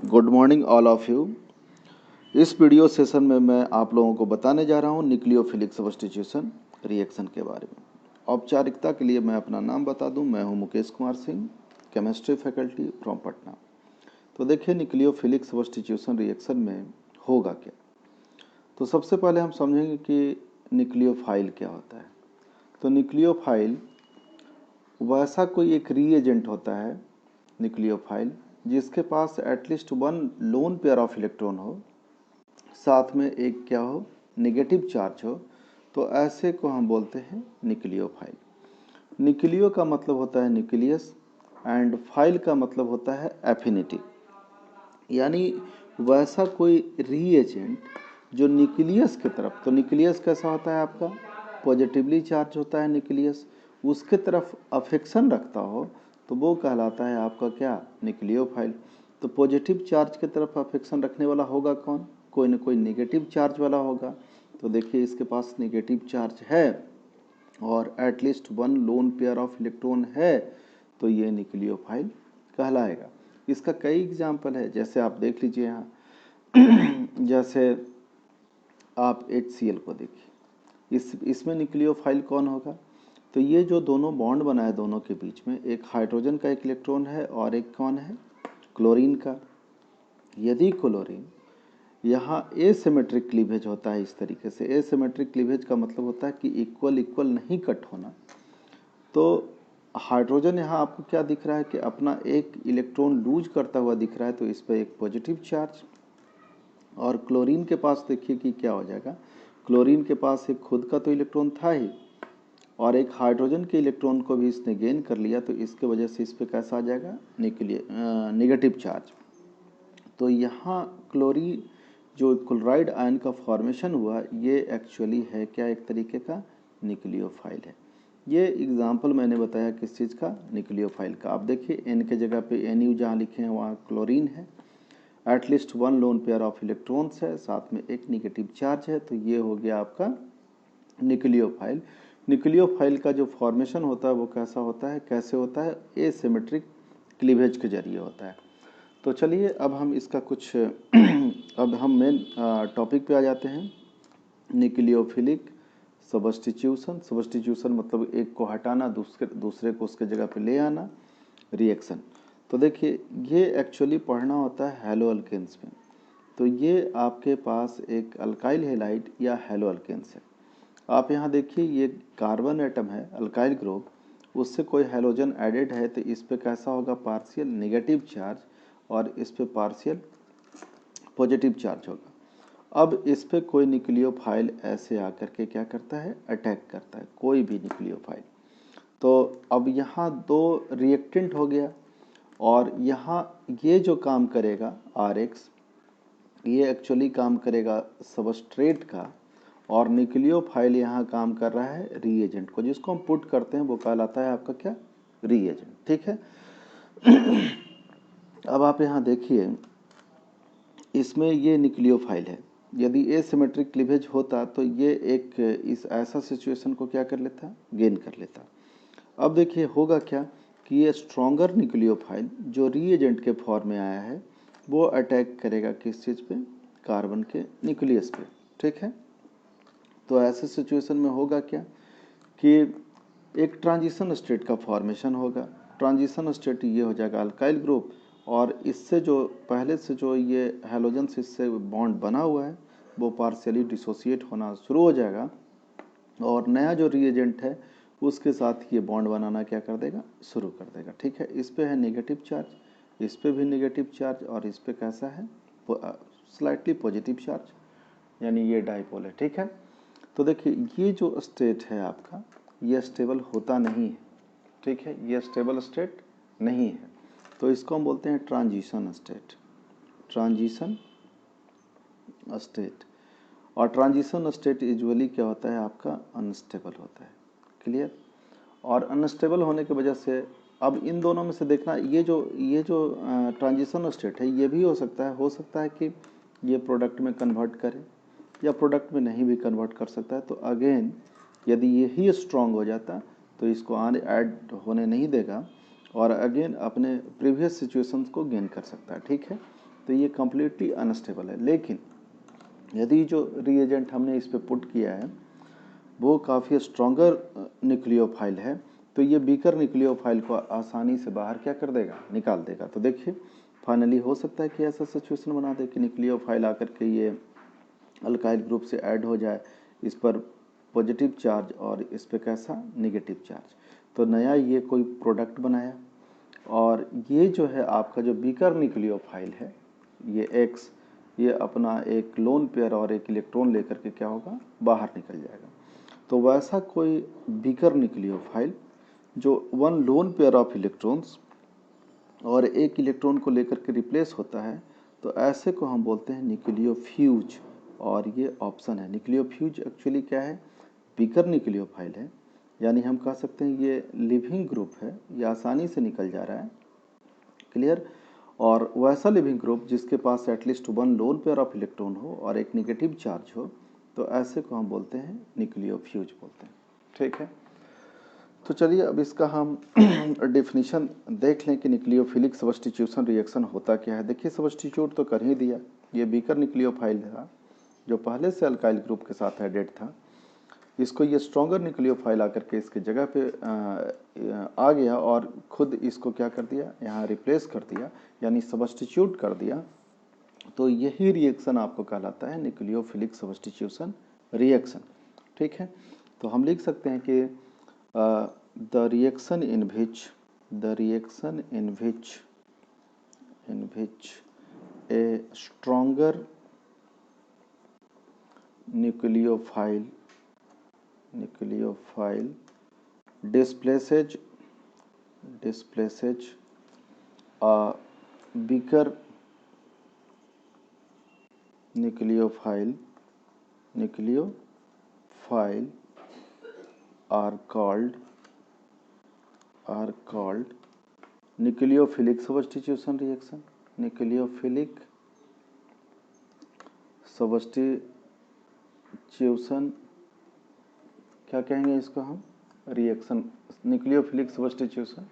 Good morning all of you. इस video session में मैं आप लोगों को बताने जा रहा हूं न्यूक्लियोफिलिक सब्स्टिट्यूशन रिएक्शन के बारे में। औपचारिकता के लिए मैं अपना नाम बता दूं, मैं हूं Mukesh Kumar Singh, chemistry faculty from Patna. तो देखिए न्यूक्लियोफिलिक सब्स्टिट्यूशन रिएक्शन में होगा क्या। तो सबसे पहले हम समझेंगे कि न्यूक्लियोफाइल क्या होता है। तो न्यूक्लियोफाइल वैसा कोई एक रीएजेंट होता है न्यूक्लियोफाइल जिसके पास at least one lone pair of electron हो, साथ में एक क्या हो, नेगेटिव चार्ज हो। तो ऐसे को हम बोलते हैं न्यूक्लियोफाइल। न्यूक्लियो का मतलब होता है न्यूक्लियस एंड फाइल का मतलब होता है एफिनिटी, यानी वैसा कोई रीएजेंट जो न्यूक्लियस की तरफ, तो न्यूक्लियस कैसा होता है आपका, पॉजिटिवली चार्ज होता है न्यूक्लियस, उसके तरफ अफेक्शन रखता हो तो वो कहलाता है आपका क्या, न्यूक्लियोफाइल। तो पॉजिटिव चार्ज की तरफ अफेक्शन रखने वाला होगा कौन, कोई ना कोई नेगेटिव चार्ज वाला होगा। तो देखिए इसके पास नेगेटिव चार्ज है और at least one lone pair of electron है, तो ये न्यूक्लियोफाइल कहलाएगा। इसका कई एग्जाम्पल है, जैसे आप देख लीजिए यहाँ जैसे आप HCl को देखिए, इसमें न्यूक्लियोफाइल कौन होगा। तो ये जो दोनों बॉन्ड बना है दोनों के बीच में, एक हाइड्रोजन का एक इलेक्ट्रॉन है और एक कौन है, क्लोरीन का। यदि क्लोरीन यहाँ एसिमेट्रिक क्लीवेज होता है इस तरीके से, एसिमेट्रिक क्लीवेज का मतलब होता है कि इक्वल इक्वल नहीं कट होना। तो हाइड्रोजन यहाँ आपको क्या दिख रहा है कि अपना एक इलेक्ट्रॉन लूज करता हुआ दिख रहा है, तो इस पर एक पॉजिटिव चार्ज। और क्लोरीन के पास देखिए कि क्या हो जाएगा, क्लोरीन के पास एक खुद का तो इलेक्ट्रॉन था ही और एक हाइड्रोजन के इलेक्ट्रॉन को भी इसने गेन कर लिया, तो इसके वजह से इस पर कैसा आ जाएगा, नेगेटिव चार्ज। तो यहाँ क्लोरीन जो क्लोराइड आयन का फॉर्मेशन हुआ, ये एक्चुअली है क्या, एक तरीके का न्यूक्लियोफाइल है। ये एग्जाम्पल मैंने बताया किस चीज़ का, न्यूक्लियोफाइल का। आप देखिए एन के जगह पे NU जहाँ लिखे हैं वहाँ क्लोरीन है, at least one lone pair of electrons है, साथ में एक नेगेटिव चार्ज है, तो ये हो गया आपका न्यूक्लियोफाइल। न्यूक्लियोफाइल का जो फॉर्मेशन होता है वो कैसा होता है, कैसे होता है, एसिमेट्रिक क्लीवेज के जरिए होता है। तो चलिए अब हम इसका कुछ अब हम मेन टॉपिक पे आ जाते हैं, न्यूक्लियोफिलिक सब्स्टिट्यूशन। सब्स्टिट्यूशन मतलब एक को हटाना, दूसरे को उसके जगह पे ले आना, रिएक्शन। तो देखिए ये एक्चुअली पढ़ना होता है हेलो अल्केन्स में। तो ये आपके पास एक अल्काइल हैलाइड या हेलो अल्केन्स है। आप यहाँ देखिए ये कार्बन एटम है, अल्काइल ग्रुप, उससे कोई हैलोजन एडेड है, तो इस पे कैसा होगा, पार्शियल नेगेटिव चार्ज और इस पे पार्शियल पॉजिटिव चार्ज होगा। अब इस पे कोई न्यूक्लियोफाइल ऐसे आकर के क्या करता है, अटैक करता है, कोई भी न्यूक्लियोफाइल। तो अब यहाँ दो रिएक्टेंट हो गया और यहाँ ये जो काम करेगा RX, ये एक्चुअली काम करेगा सबस्ट्रेट का, और न्यूक्लियोफाइल यहाँ काम कर रहा है रीएजेंट को, जिसको हम पुट करते हैं वो कहलाता है आपका क्या, रीएजेंट। ठीक है। अब आप यहाँ देखिए इसमें ये न्यूक्लियोफाइल है, यदि एसिमेट्रिक क्लीवेज होता तो ये एक इस ऐसा सिचुएशन को क्या कर लेता, गेन कर लेता। अब देखिए होगा क्या कि ये स्ट्रॉन्गर न्यूक्लियोफाइल जो रीएजेंट के फॉर्म में आया है वो अटैक करेगा किस चीज़ पे, कार्बन के न्यूक्लियस पे। ठीक है। तो ऐसे सिचुएशन में होगा क्या कि एक ट्रांजिशन स्टेट का फॉर्मेशन होगा। ट्रांजिशन स्टेट ये हो जाएगा अल्काइल ग्रुप, और इससे जो पहले से जो ये हैलोजन से इससे बॉन्ड बना हुआ है वो पार्शियली डिसोसिएट होना शुरू हो जाएगा, और नया जो रिएजेंट है उसके साथ ये बॉन्ड बनाना क्या कर देगा, शुरू कर देगा। ठीक है। इस पे है नेगेटिव चार्ज, इस पे भी नेगेटिव चार्ज, और इस पे कैसा है, स्लाइटली पॉजिटिव चार्ज, यानी ये डाइपोल है। ठीक है। तो देखिए ये जो स्टेट है आपका, ये स्टेबल होता नहीं है। ठीक है, ये स्टेबल स्टेट नहीं है, तो इसको हम बोलते हैं ट्रांजिशन स्टेट, ट्रांजिशन स्टेट। और ट्रांजिशन स्टेट यूजुअली क्या होता है आपका, अनस्टेबल होता है। क्लियर। और अनस्टेबल होने की वजह से अब इन दोनों में से देखना, ये जो ट्रांजिशन स्टेट है ये भी हो सकता है कि ये प्रोडक्ट में कन्वर्ट करे या प्रोडक्ट में नहीं भी कन्वर्ट कर सकता है। तो अगेन यदि यही स्ट्रांग हो जाता तो इसको आने ऐड होने नहीं देगा और अगेन अपने प्रीवियस सिचुएशंस को गेन कर सकता है। ठीक है। तो ये कम्प्लीटली अनस्टेबल है। लेकिन यदि जो रिएजेंट हमने इस पर पुट किया है वो काफ़ी स्ट्रॉन्गर न्यूक्लियोफाइल है, तो ये वीकर न्यूक्लियोफाइल को आसानी से बाहर क्या कर देगा, निकाल देगा। तो देखिए फाइनली हो सकता है कि ऐसा सिचुएशन बना दे कि न्यूक्लियोफाइल आकर के ये अल्काइल ग्रुप से ऐड हो जाए, इस पर पॉजिटिव चार्ज और इस पर कैसा, नेगेटिव चार्ज। तो नया ये कोई प्रोडक्ट बनाया, और ये जो है आपका जो वीकर न्यूक्लियोफाइल है ये एक्स, ये अपना एक लोन पेयर और एक इलेक्ट्रॉन लेकर के क्या होगा, बाहर निकल जाएगा। तो वैसा कोई वीकर न्यूक्लियोफाइल जो one lone pair of electrons और एक इलेक्ट्रॉन को लेकर के रिप्लेस होता है, तो ऐसे को हम बोलते हैं न्यूक्लियोफ्यूज। और ये ऑप्शन है। न्यूक्लियोफ्यूज एक्चुअली क्या है, वीकर न्यूक्लियोफाइल है, यानी हम कह सकते हैं ये लिविंग ग्रुप है, ये आसानी से निकल जा रहा है, क्लियर। और वैसा लिविंग ग्रुप जिसके पास at least one lone pair of electron हो और एक नेगेटिव चार्ज हो, तो ऐसे को हम बोलते हैं न्यूक्लियोफ्यूज बोलते हैं, ठीक है। तो चलिए अब इसका हम डेफिनेशन देख लें कि न्यूक्लियोफिलिक सब्स्टिट्यूशन रिएक्शन होता क्या है। देखिए सब्स्टिट्यूट तो कर ही दिया, ये वीकर न्यूक्लियोफाइल था जो पहले से अल्काइल ग्रुप के साथ एडेड था, इसको ये स्ट्रॉन्गर न्यूक्लियोफाइल आकर के इसके जगह पे आ गया और खुद इसको क्या कर दिया, यहाँ रिप्लेस कर दिया, यानी सब्स्टिट्यूट कर दिया। तो यही रिएक्शन आपको कहलाता है न्यूक्लियोफिलिक सब्स्टिट्यूशन रिएक्शन, ठीक है। तो हम लिख सकते हैं कि the reaction in which A stronger nucleophile displaces a weaker nucleophile are called nucleophilic substitution reaction। nucleophilic substitution क्या कहेंगे इसको हम, रिएक्शन, न्यूक्लियोफिलिक सब्स्टिट्यूशन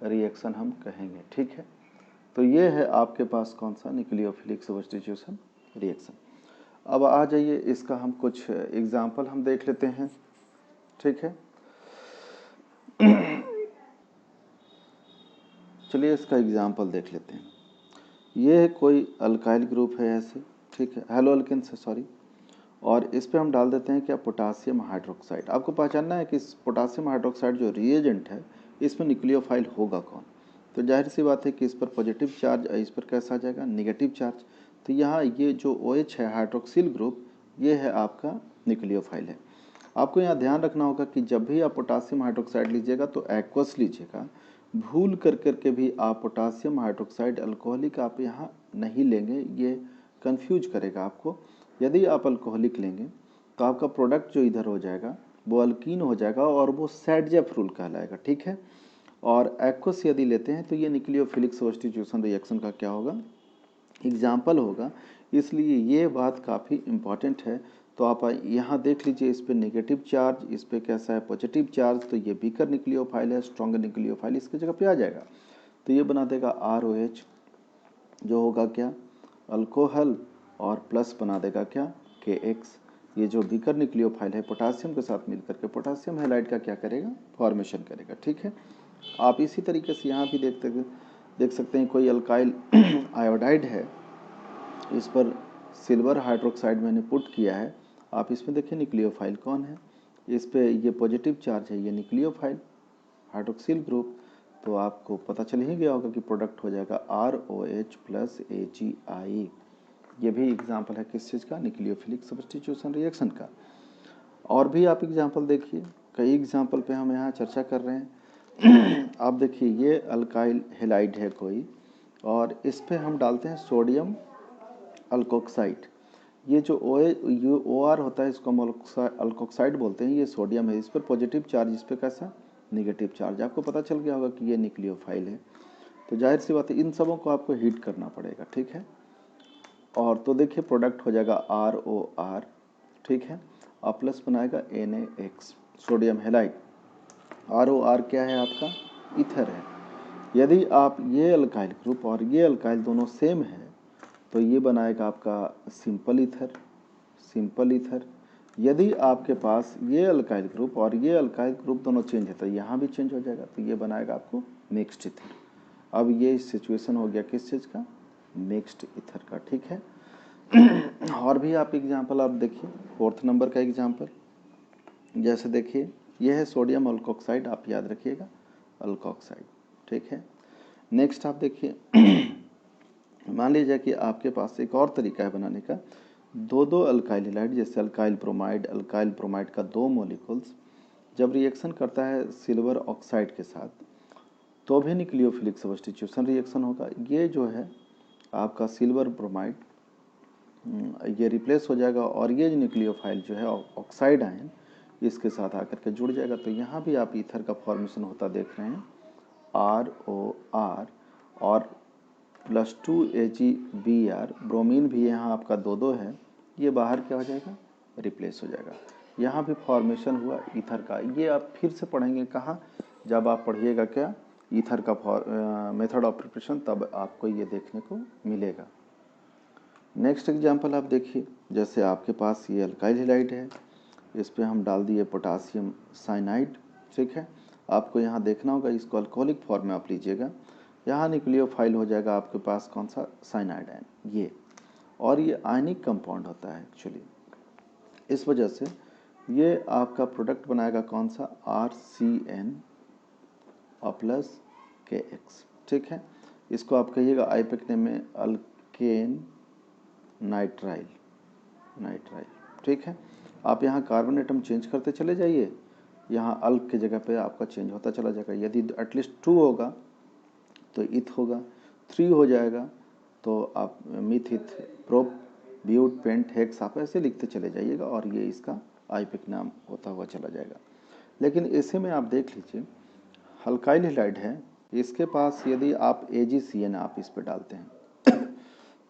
रिएक्शन हम कहेंगे, ठीक है। तो ये है आपके पास कौन सा, न्यूक्लियोफिलिक सब्स्टिट्यूशन रिएक्शन। अब आ जाइए इसका हम कुछ एग्जाम्पल हम देख लेते हैं, ठीक है। चलिए इसका एग्जाम्पल देख लेते हैं। ये कोई अल्काइल ग्रुप है ऐसे, ठीक है, हेलो अल्केन से सॉरी, और इस पे हम डाल देते हैं क्या, पोटासियम हाइड्रोक्साइड। आपको पहचानना है कि इस पोटासियम हाइड्रोक्साइड जो रिएजेंट है इसमें न्यूक्लियोफाइल होगा कौन। तो जाहिर सी बात है कि इस पर पॉजिटिव चार्ज, इस पर कैसा आ जाएगा, नेगेटिव चार्ज। तो यहाँ ये जो OH है हाइड्रोक्सिल ग्रुप, ये है आपका न्यूक्लियोफाइल है। आपको यहाँ ध्यान रखना होगा कि जब भी आप पोटासियम हाइड्रोक्साइड लीजिएगा तो एक्वस लीजिएगा, भूल करके भी आप पोटासियम हाइड्रोक्साइड अल्कोहलिक आप यहाँ नहीं लेंगे, ये कंफ्यूज करेगा आपको। यदि आप अल्कोहलिक लेंगे तो आपका प्रोडक्ट जो इधर हो जाएगा वो अल्कीन हो जाएगा और वो सैडजेफ्रूल कहलाएगा, ठीक है। और एक्वस यदि लेते हैं तो ये न्यूक्लियोफिलिक सब्स्टिट्यूशन रिएक्शन का क्या होगा, एग्जाम्पल होगा। इसलिए ये बात काफ़ी इम्पॉर्टेंट है। तो आप यहाँ देख लीजिए, इस पर नेगेटिव चार्ज, इस पर कैसा है, पॉजिटिव चार्ज। तो ये वीकर न्यूक्लियोफाइल है, स्ट्रॉन्गर न्यूक्लियोफाइल इसकी जगह पे आ जाएगा। तो ये बना देगा ROH, जो होगा क्या, अल्कोहल, और प्लस बना देगा क्या, KX। ये जो वीकर न्यूक्लियोफाइल है पोटासियम के साथ मिलकर के पोटासियम हैलाइड का क्या करेगा, फॉर्मेशन करेगा, ठीक है। आप इसी तरीके से यहाँ भी देख सकते हैं कोई अल्काइल आयोडाइड है, इस पर सिल्वर हाइड्रोक्साइड मैंने पुट किया है। आप इसमें देखिए न्यूक्लियोफाइल कौन है, इस पे ये पॉजिटिव चार्ज है, ये न्यूक्लियोफाइल हाइड्रोक्सिल ग्रुप। तो आपको पता चल ही गया होगा कि प्रोडक्ट हो जाएगा ROH प्लस AgI। ये भी एग्जाम्पल है किस चीज़ का, न्यूक्लियोफिलिक सब्स्टिट्यूशन रिएक्शन का। और भी आप एग्जाम्पल देखिए, कई एग्जाम्पल पे हम यहाँ चर्चा कर रहे हैं। आप देखिए ये अल्काइल हेलाइड है कोई, और इस पे हम डालते हैं सोडियम अल्कोक्साइड। ये जो OR होता है इसको हम अल्कोक्साइड बोलते हैं, ये सोडियम है, इस पर पॉजिटिव चार्ज, इस पर कैसा, नेगेटिव चार्ज। आपको पता चल गया होगा कि ये न्यूक्लियोफाइल है। तो जाहिर सी बात है इन सबों को आपको हीट करना पड़ेगा, ठीक है। और तो देखिए प्रोडक्ट हो जाएगा ROR, ठीक है, और प्लस बनाएगा NaX, सोडियम हेलाइड। ROR क्या है आपका, ईथर है। यदि आप ये अल्काइल ग्रुप और ये अल्काइल दोनों सेम है तो ये बनाएगा आपका सिंपल ईथर, सिंपल ईथर। यदि आपके पास ये अल्काइल ग्रुप और ये अल्काइल ग्रुप दोनों चेंज है तो यहाँ भी चेंज हो जाएगा, तो ये बनाएगा आपको मिक्स्ड ईथर। अब ये सिचुएशन हो गया किस चीज़ का, मिक्स्ड ईथर का, ठीक है। और भी आप एग्जाम्पल आप देखिए, 4th नंबर का एग्जाम्पल, जैसे देखिए ये है सोडियम अल्कोक्साइड, आप याद रखिएगा अल्कोक्साइड, ठीक है। नेक्स्ट आप देखिए मान लीजिए कि आपके पास एक और तरीका है बनाने का, दो अल्काइल हैलाइड, जैसे अल्काइल ब्रोमाइड का 2 मॉलिक्यूल्स जब रिएक्शन करता है सिल्वर ऑक्साइड के साथ तो भी न्यूक्लियोफिलिक सब्स्टिट्यूशन रिएक्शन होगा। ये जो है आपका सिल्वर ब्रोमाइड ये रिप्लेस हो जाएगा और ये जो न्यूक्लियोफाइल जो है ऑक्साइड आयन इसके साथ आकर के जुड़ जाएगा। तो यहाँ भी आप ईथर का फॉर्मेशन होता देख रहे हैं, ROR और +2 AgBr, ब्रोमीन भी यहाँ आपका 2 है, ये बाहर क्या हो जाएगा, रिप्लेस हो जाएगा। यहाँ भी फॉर्मेशन हुआ ईथर का। ये आप फिर से पढ़ेंगे कहाँ, जब आप पढ़िएगा क्या ईथर का मेथड ऑफ प्रिपरेशन, तब आपको ये देखने को मिलेगा। नेक्स्ट एग्जाम्पल आप देखिए, जैसे आपके पास ये अल्काइल हैलाइड है, इस पर हम डाल दिए पोटासियम साइनाइड, ठीक है। आपको यहाँ देखना होगा, इसको अल्कोहलिक फॉर्म में आप लीजिएगा, यहाँ न्यूक्लियोफाइल हो जाएगा आपके पास कौन सा, साइनाइड आयन ये, और ये आयनिक कंपाउंड होता है एक्चुअली, इस वजह से ये आपका प्रोडक्ट बनाएगा कौन सा, RCN प्लस KX, ठीक है। इसको आप कहिएगा आईपेक नेम में अल्केन नाइट्राइल, ठीक है। आप यहाँ कार्बन एटम चेंज करते चले जाइए, यहाँ अल्क की जगह पे आपका चेंज होता चला जाएगा। यदि एटलीस्ट 2 होगा तो इथ होगा, 3 हो जाएगा तो आप मिथ इथ प्रोप ब्यूट पेंट हेक्स आप ऐसे लिखते चले जाइएगा और ये इसका आईपिक नाम होता हुआ चला जाएगा। लेकिन ऐसे में आप देख लीजिए अल्काइल हैलाइड है, इसके पास यदि आप AgCN आप इस पर डालते हैं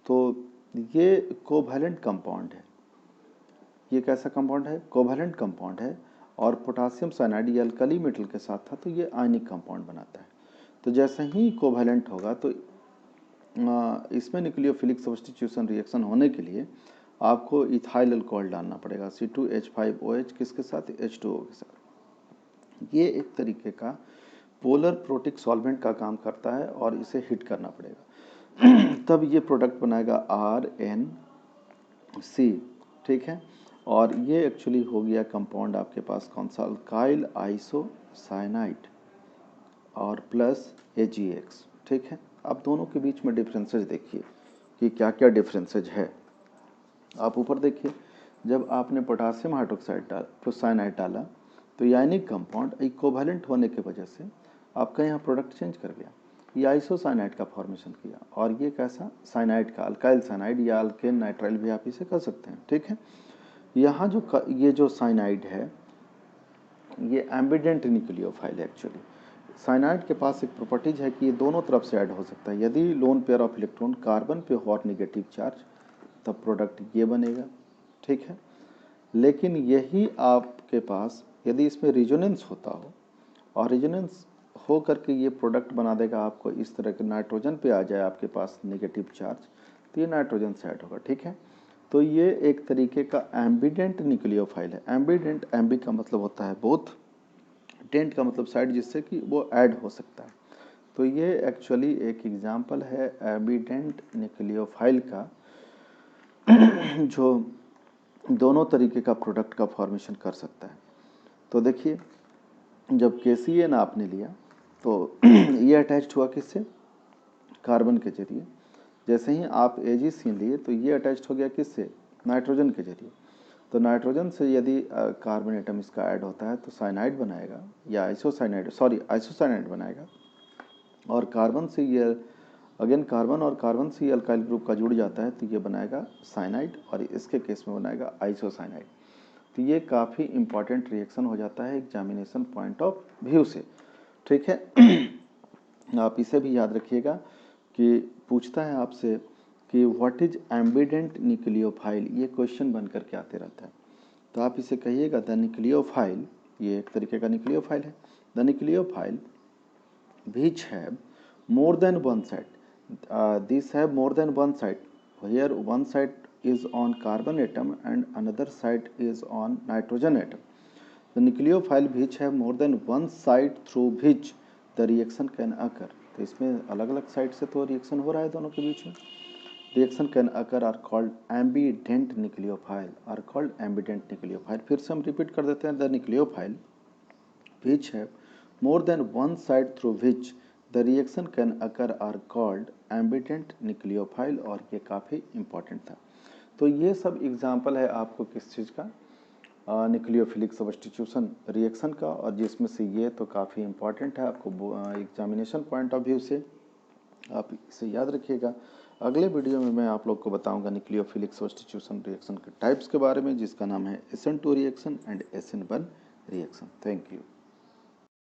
तो ये कोवैलेंट कंपाउंड है। ये कैसा कंपाउंड है, कोवैलेंट कंपाउंड है, और पोटासियम साइनाइड ये अल्कली मेटल के साथ था तो ये आयनिक कंपाउंड बनाता है। तो जैसे ही कोवैलेंट होगा तो इसमें न्यूक्लियोफिलिक सब्स्टिट्यूशन रिएक्शन होने के लिए आपको इथाइल अल्कोहल डालना पड़ेगा, C2H5OH किसके साथ, H2O के साथ। ये एक तरीके का पोलर प्रोटिक सॉल्वेंट का काम करता है और इसे हिट करना पड़ेगा तब ये प्रोडक्ट बनाएगा RNC, ठीक है। और ये एक्चुअली हो गया कंपाउंड आपके पास कौन सा, अल्काइल आइसोसाइनाइड और प्लस AgX, ठीक है। आप दोनों के बीच में डिफरेंसेज देखिए कि क्या क्या डिफरेंसेज है। आप ऊपर देखिए, जब आपने पोटासियम हाइड्रोक्साइड साइनाइड डाला तो ये आयनिक कंपाउंड इक्विवेलेंट होने की वजह से आपका यहाँ प्रोडक्ट चेंज कर गया, ये आइसोसाइनाइड का फॉर्मेशन किया, और ये कैसा, साइनाइड का, अल्काइल साइनाइड या अल्केन नाइट्राइल भी आप इसे कर सकते हैं, ठीक है। यहाँ ये जो साइनाइड है ये एम्बिडेंट न्यूक्लियोफाइल है एक्चुअली। साइनाइड के पास एक प्रॉपर्टीज है कि ये दोनों तरफ से ऐड हो सकता है। यदि loan pair of electron carbon पे हो और नेगेटिव चार्ज, तब प्रोडक्ट ये बनेगा, ठीक है। लेकिन यही आपके पास यदि इसमें रिजोनेंस होता हो और रिजोनेंस हो करके ये प्रोडक्ट बना देगा आपको इस तरह के, नाइट्रोजन पे आ जाए आपके पास नेगेटिव चार्ज, तो ये नाइट्रोजन से ऐड होगा, ठीक है। तो ये एक तरीके का एम्बिडेंट न्यूक्लियोफाइल है। एम्बिडेंट, एम्बी का मतलब होता है बोथ, डेंट का मतलब साइड, जिससे कि वो ऐड हो सकता है। तो ये एक्चुअली एक एग्जांपल है एम्बिडेंट न्यूक्लियोफाइल का जो दोनों तरीके का प्रोडक्ट का फॉर्मेशन कर सकता है। तो देखिए जब KCN आपने लिया तो ये अटैच्ड हुआ किससे, कार्बन के जरिए। जैसे ही आप AgCN लिए तो ये अटैच्ड हो गया किससे, नाइट्रोजन के जरिए। तो नाइट्रोजन से यदि कार्बन एटम इसका ऐड होता है तो साइनाइड बनाएगा या आइसोसाइनाइड बनाएगा, और कार्बन से ये अगेन कार्बन और कार्बन से अल्काइल ग्रुप का जुड़ जाता है तो ये बनाएगा साइनाइड, और इसके केस में बनाएगा आइसोसाइनाइड। तो ये काफ़ी इंपॉर्टेंट रिएक्शन हो जाता है एग्जामिनेशन पॉइंट ऑफ व्यू से, ठीक है। आप इसे भी याद रखिएगा कि पूछता है आपसे कि व्हाट इज एम्बिडेंट न्यूक्लियोफाइल, ये क्वेश्चन बन करके आते रहता है। तो आप इसे कहिएगा द न्यूक्लियोफाइल, ये एक तरीके का न्यूक्लियोफाइल है, the nucleophile which have more than one side, these have more than one side Here one side is on carbon atom and another side is on nitrogen atom. The nucleophile which have more than one side through which the reaction can occur. तो इसमें अलग अलग side से तो reaction हो रहा है दोनों के बीच में. Reaction can occur are called ambident nucleophile. Are called ambident nucleophile. फिर से हम रिपीट कर देते हैं. The nucleophile which have more than one side through which the reaction can occur are called ambident nucleophile. और ये काफ़ी इम्पोर्टेंट था. तो ये सब एग्जाम्पल है आपको किस चीज़ का, न्यूक्लियोफिलिक सब्स्टिट्यूशन रिएक्शन का, और जिसमें से ये तो काफ़ी इम्पॉर्टेंट है आपको एग्जामिनेशन पॉइंट ऑफ व्यू से, आप इसे याद रखिएगा. अगले वीडियो में मैं आप लोग को बताऊंगा न्यूक्लियोफिलिक सब्स्टिट्यूशन रिएक्शन के टाइप्स के बारे में, जिसका नाम है SN2 reaction and SN1 reaction. Thank you.